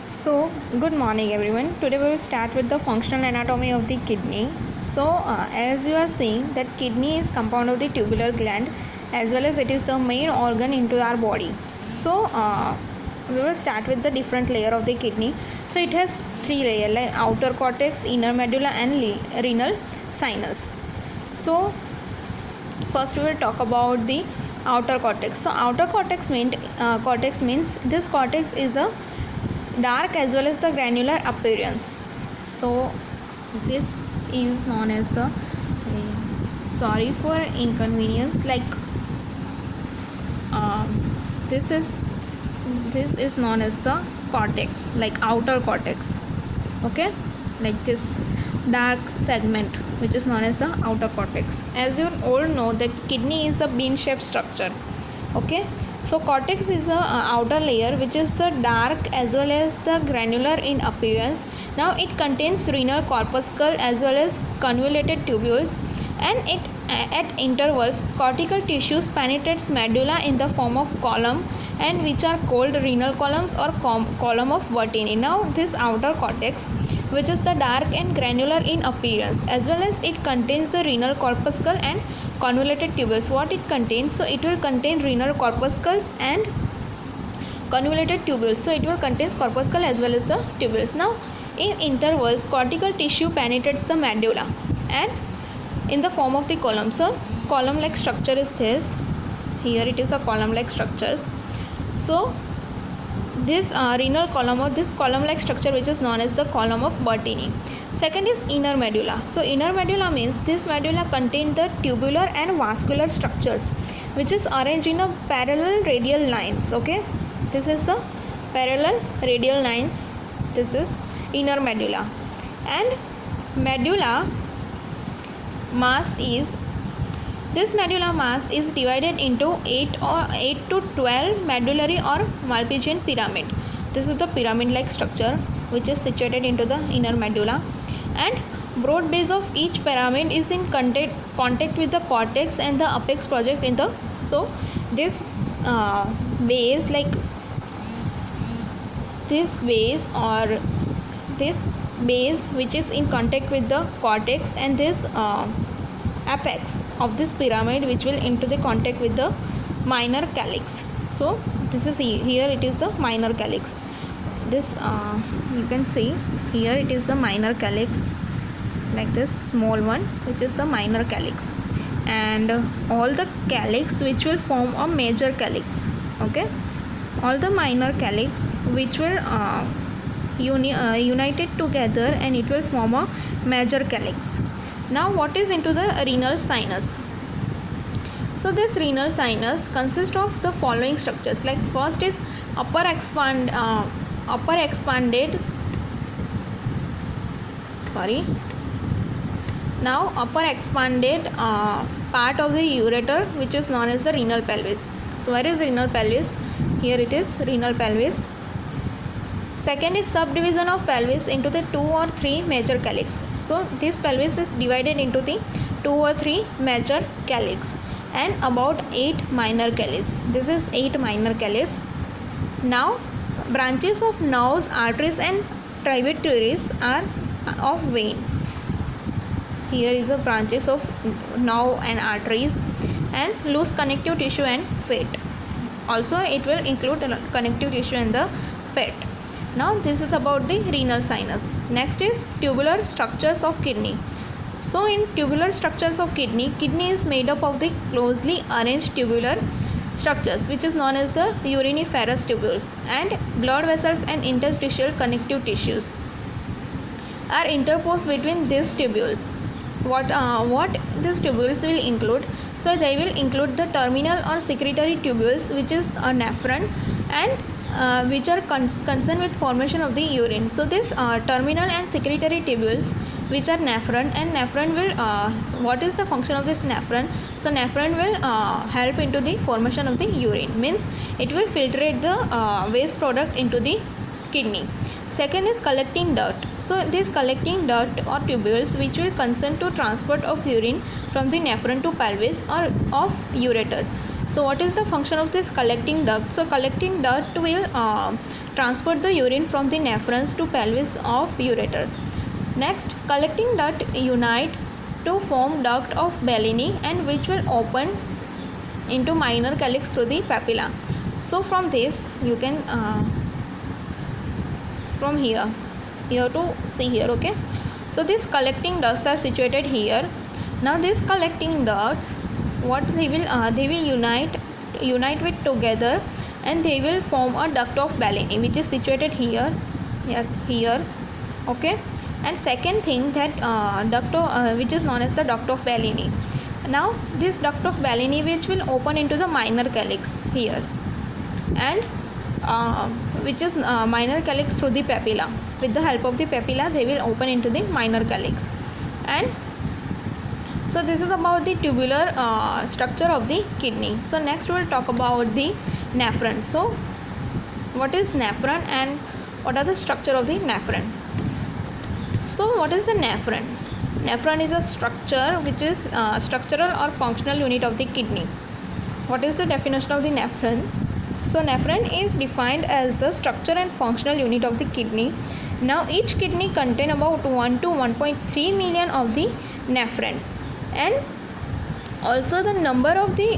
So, good morning everyone. Today we will start with the functional anatomy of the kidney. So, as you are seeing that kidney is compound of the tubular gland as well as it is the main organ into our body. So, we will start with the different layer of the kidney. So, it has three layers like outer cortex, inner medulla and renal sinus. So, first we will talk about the outer cortex. So, outer cortex means this cortex is a dark as well as the granular appearance. So this is known as the sorry for inconvenience, like this is known as the cortex, like outer cortex. Okay, like this dark segment which is known as the outer cortex. As you all know that kidney is a bean shaped structure. Okay, so cortex is the outer layer which is the dark as well as the granular in appearance. Now it contains renal corpuscle as well as convoluted tubules, and it at intervals cortical tissues penetrates medulla in the form of column, and which are called renal columns or column of Bertini. Now this outer cortex which is the dark and granular in appearance as well as it contains the renal corpuscle and convoluted tubules. What it contains? So it will contain renal corpuscles and convoluted tubules. So it will contain corpuscle as well as the tubules. Now in intervals cortical tissue penetrates the medulla and in the form of the column. So column like structure is this. Here it is a column like structures. So this renal column or this column like structure which is known as the column of Bertini. Second is inner medulla. So inner medulla means this medulla contains the tubular and vascular structures which is arranged in a parallel radial lines. Okay, this is the parallel radial lines. This is inner medulla, and medulla mass is this medulla mass is divided into 8 to 12 medullary or Malpighian pyramid. This is the pyramid like structure which is situated into the inner medulla, and broad base of each pyramid is in contact with the cortex and the apex project in the. So this base, like this base or this base which is in contact with the cortex, and this apex of this pyramid which will into the contact with the minor calyx. So this is here it is the minor calyx. This you can see here it is the minor calyx, like this small one which is the minor calyx, and all the calyx which will form a major calyx. Okay, all the minor calyx which will united together and it will form a major calyx. Now what is into the renal sinus? So this renal sinus consists of the following structures. Like first is upper expanded part of the ureter which is known as the renal pelvis. So where is renal pelvis? Here it is renal pelvis. Second is subdivision of pelvis into the 2 or 3 major calyx. So this pelvis is divided into the 2 or 3 major calyx and about 8 minor calyx. This is 8 minor calyx. Now branches of nerves, arteries and tributaries are of vein. Here is the branches of nerve and arteries, and loose connective tissue and fat. Also it will include connective tissue and the fat. Now this is about the renal sinus. Next is tubular structures of kidney. So in tubular structures of kidney is made up of the closely arranged tubular structures which is known as the uriniferous tubules, and blood vessels and interstitial connective tissues are interposed between these tubules. What these tubules will include? So they will include the terminal or secretory tubules which is a nephron, and which are concerned with formation of the urine. So this terminal and secretory tubules which are nephron, and nephron will what is the function of this nephron? So nephron will help into the formation of the urine, means it will filtrate the waste product into the kidney. Second is collecting dirt. So this collecting dirt or tubules which will concern to transport of urine from the nephron to pelvis or of ureter. So what is the function of this collecting duct? So collecting duct will transport the urine from the nephrons to pelvis of ureter. Next, collecting duct unite to form duct of Bellini, and which will open into minor calyx through the papilla. So from this you can from here to see here. Okay, so these collecting ducts are situated here. Now these collecting ducts, what they will unite with together, and they will form a duct of Bellini, which is situated here. Okay, and second thing, that duct of, which is known as the duct of Bellini. Now this duct of Bellini, which will open into the minor calyx here, and which is minor calyx through the papilla. With the help of the papilla, they will open into the minor calyx. And so this is about the tubular structure of the kidney. So next we will talk about the nephron. So what is nephron and what are the structure of the nephron? So what is the nephron? Nephron is a structure which is structural or functional unit of the kidney. What is the definition of the nephron? So nephron is defined as the structure and functional unit of the kidney. Now each kidney contain about 1 to 1.3 million of the nephrons, and also the number of the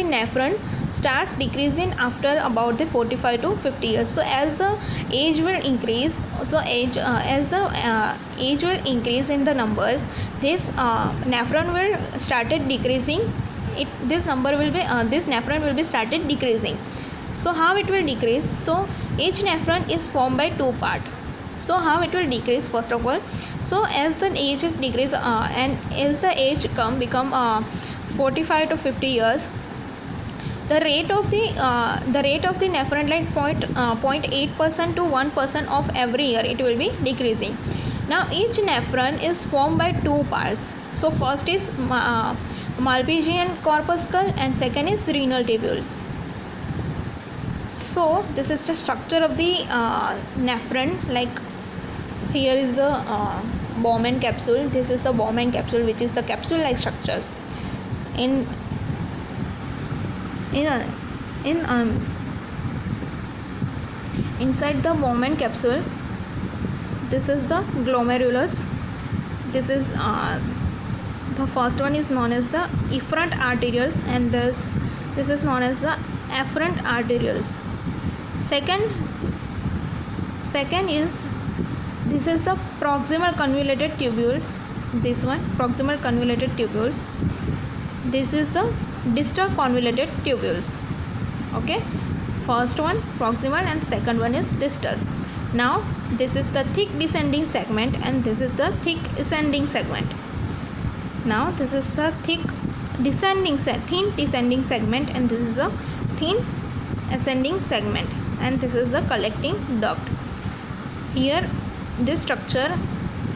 nephron starts decreasing after about the 45 to 50 years. So as the age will increase, as the age will increase in the numbers, this nephron will started decreasing. This nephron will be started decreasing. So how it will decrease? So each nephron is formed by two parts. So how it will decrease? First of all, so as the age is decrease and as the age become 45 to 50 years, the rate of the nephron, like 0.8% to 1% of every year, it will be decreasing. Now each nephron is formed by two parts. So first is Malpighian corpuscle and second is renal tubules. So this is the structure of the nephron. Like here is the Bowman capsule. This is the Bowman capsule, which is the capsule-like structures. Inside the Bowman capsule, this is the glomerulus. This is the first one is known as the efferent arterioles, and this is known as the afferent arterioles. Second is, this is the proximal convoluted tubules. This one, proximal convoluted tubules. This is the distal convoluted tubules. Okay, first one proximal and second one is distal. Now this is the thick descending segment and this is the thick ascending segment. Now this is the thin descending segment, and this is the thin ascending segment, and this is the collecting duct. Here this structure,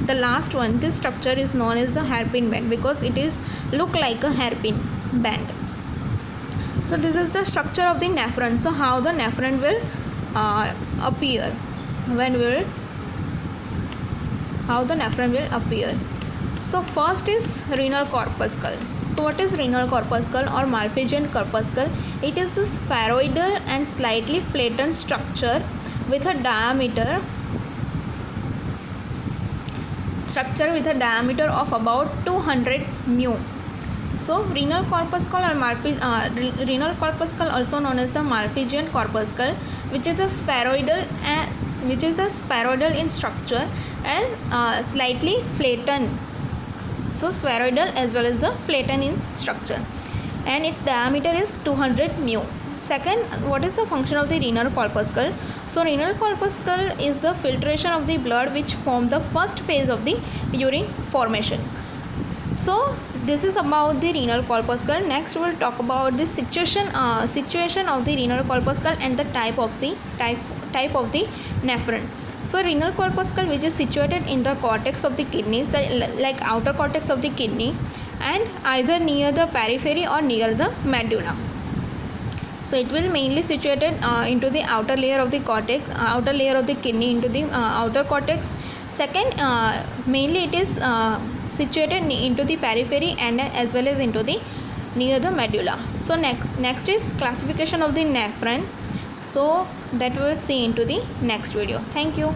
the last one, this structure is known as the hairpin band because it is look like a hairpin band. So this is the structure of the nephron. So how the nephron will appear? How the nephron will appear? So first is renal corpuscle. So what is renal corpuscle or Malpighian corpuscle? It is the spheroidal and slightly flattened structure with a diameter of about 200 mu. So renal corpuscle or renal corpuscle, also known as the Malpighian corpuscle, which is a spheroidal in structure and slightly flattened. So spheroidal as well as the flattened in structure, and its diameter is 200 mu. Second, what is the function of the renal corpuscle? So renal corpuscle is the filtration of the blood which form the first phase of the urine formation. So this is about the renal corpuscle. Next we will talk about the situation of the renal corpuscle and the type of the nephron. So renal corpuscle, which is situated in the cortex of the kidneys, like outer cortex of the kidney, and either near the periphery or near the medulla. So it will mainly situated into the outer layer of the cortex, outer layer of the kidney into the outer cortex. Second, mainly it is situated into the periphery and as well as into the near the medulla. So next is classification of the neck friend. So that we will see into the next video. Thank you.